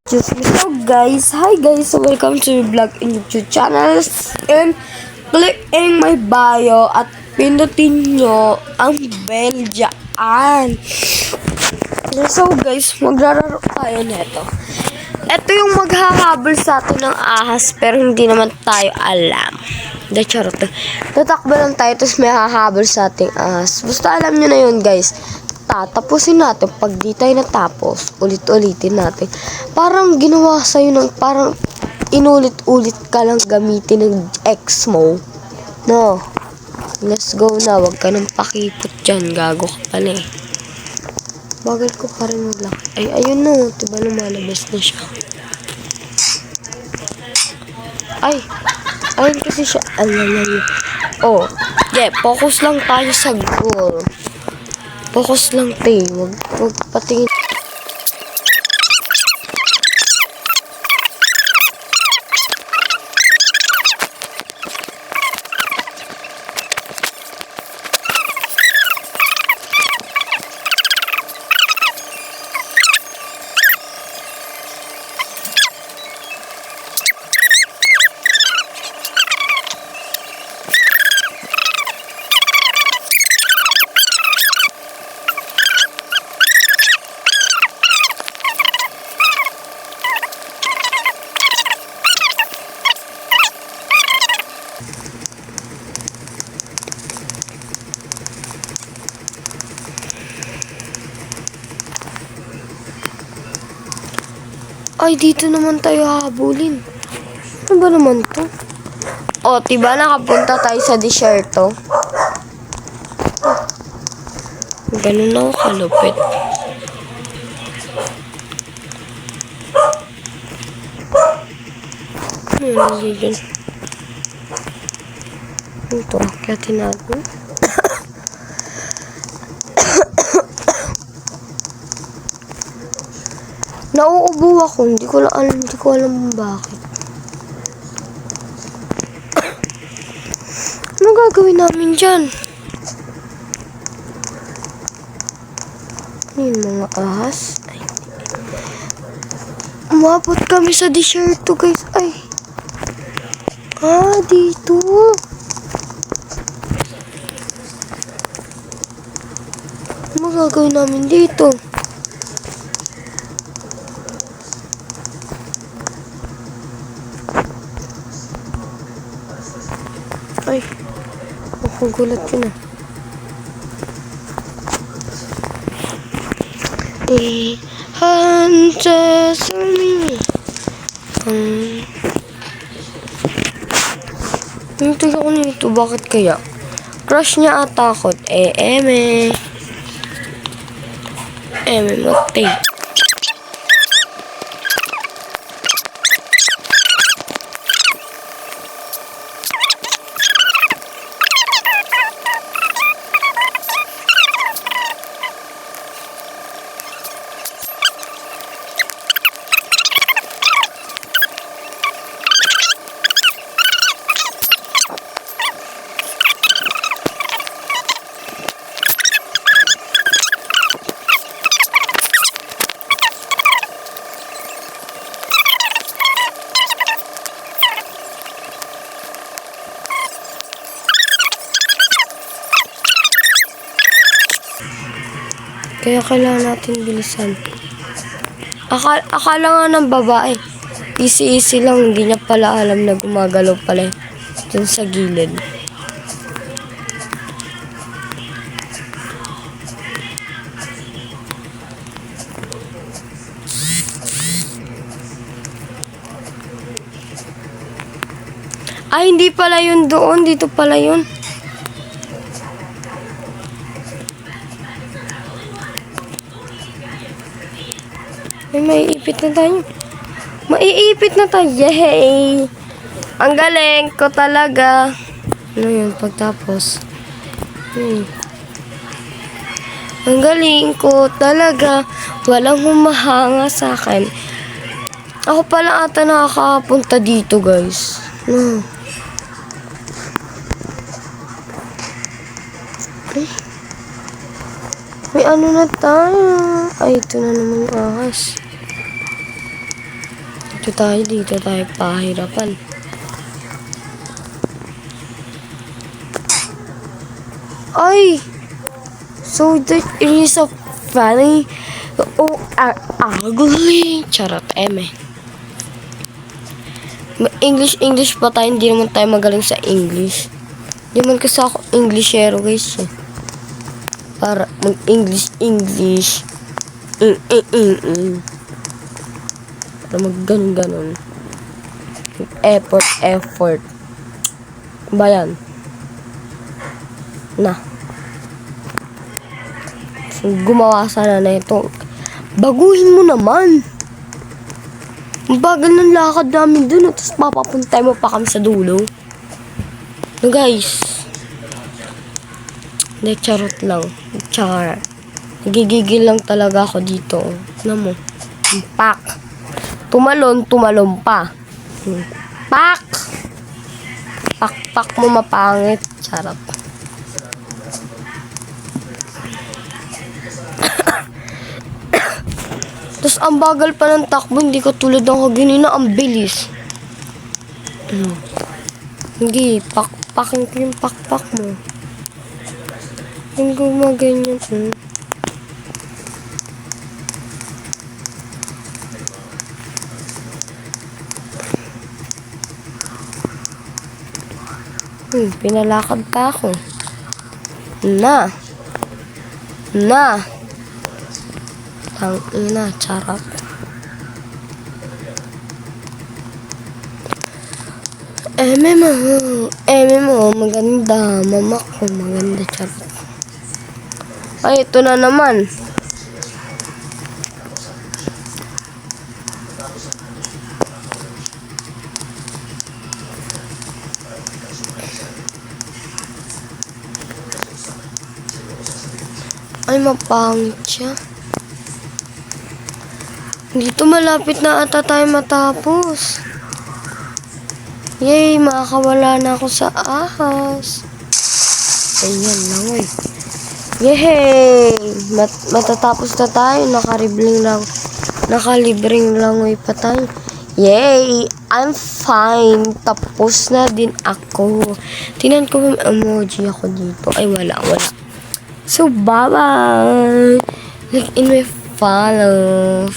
Just so guys, hi guys, so welcome to vlog in YouTube channels and click in my bio at pindutin nyo ang bell dyan. So guys, maglaro tayo neto. Ito yung maghahabol sa atin ng ahas pero hindi naman tayo alam. Hindi, charot. Tatakbo lang tayo tapos may hahabol sa ating ahas. Basta alam nyo na yun guys. Tatapusin natin. Pag di tayo natapos, ulit-ulitin natin. Parang ginawa sa'yo ng parang inulit-ulit ka lang gamitin ng X mo. No. Let's go na. Huwag ka nang pakipot dyan. Gago ka pala eh. Bagal ko pa rin maglakad. Ay, ayun na. Diba lumalabas na siya? Ay. Ayun kasi siya. Alalala. Oh. Yeah. Focus lang tayo sa goal. Focus lang tayo. Huwag patingin. Ay, dito naman tayo habulin. Ano ba naman to? O, diba nakapunta tayo sa desierto? Ganun ako kalupit. Dyan. Ito, akyatin natin. Nauubo ako, hindi ko alam bakit. Ano gagawin namin dyan? Yung mga ahas. Ay. Umabot kami sa desierto guys. Ay. Dito. Ano gagawin namin dito? Ay, ang gulat yun ah. Hands on me. Hinintay ako nito, bakit kaya? Crush niya ata ako. Eme matay. Kaya kailangan natin bilisan. Akala nga ng babae, easy lang, hindi niya pala alam na gumagalaw pala dun sa gilid. Ay, hindi pala yun doon, dito pala yun. Ay, maiipit na tayo. Maiipit na tayo. Yay! Ang galing ko talaga. Ano yun? Pagtapos. Ang galing ko talaga. Walang humahanga sa akin. Ako pala ata nakakapunta dito, guys. Ay. May ano na tayo. Ay, ito na naman yung ahas. Dito tayo pahirapan. Ay! So that is a funny or ugly. Charot, eme. English pa tayo, hindi naman tayo magaling sa English. Hindi man kasi ako Englishero guys eh. Para mag-English. Para mag-ganon. Effort. Ba yan? Na. So, gumawa sana na ito. Baguhin mo naman. Ang bagal ng lakad namin dun. Tapos papapuntay mo pa kami sa dulo. No guys. Hindi, charot lang. Nagigigil lang talaga ako dito. Ano mo? Pak. Tumalon pa. Pak. Pak mo mapangit. Charot. Tapos ang bagal pa ng takbo, hindi ko tulad ng kaganina, ang bilis. Hindi, pakpakin ko yung pakpak mo. Hindi ko maganyan. Pinalakad pa ako. Na. Tangina, charot. MMO, maganda. Mama ko, maganda, charot. Ay, ito na naman. Ay, mapangit siya. Dito malapit na ata tayo matapos. Yay, makakawala na ako sa ahas. Ayan lang eh. Yay! Matatapos na tayo. Nakalibreng langoy pa tayo. Yay! I'm fine. Tapos na din ako. Tingnan ko yung emoji ako dito. Ay, wala. So, bye-bye! Like in my follow.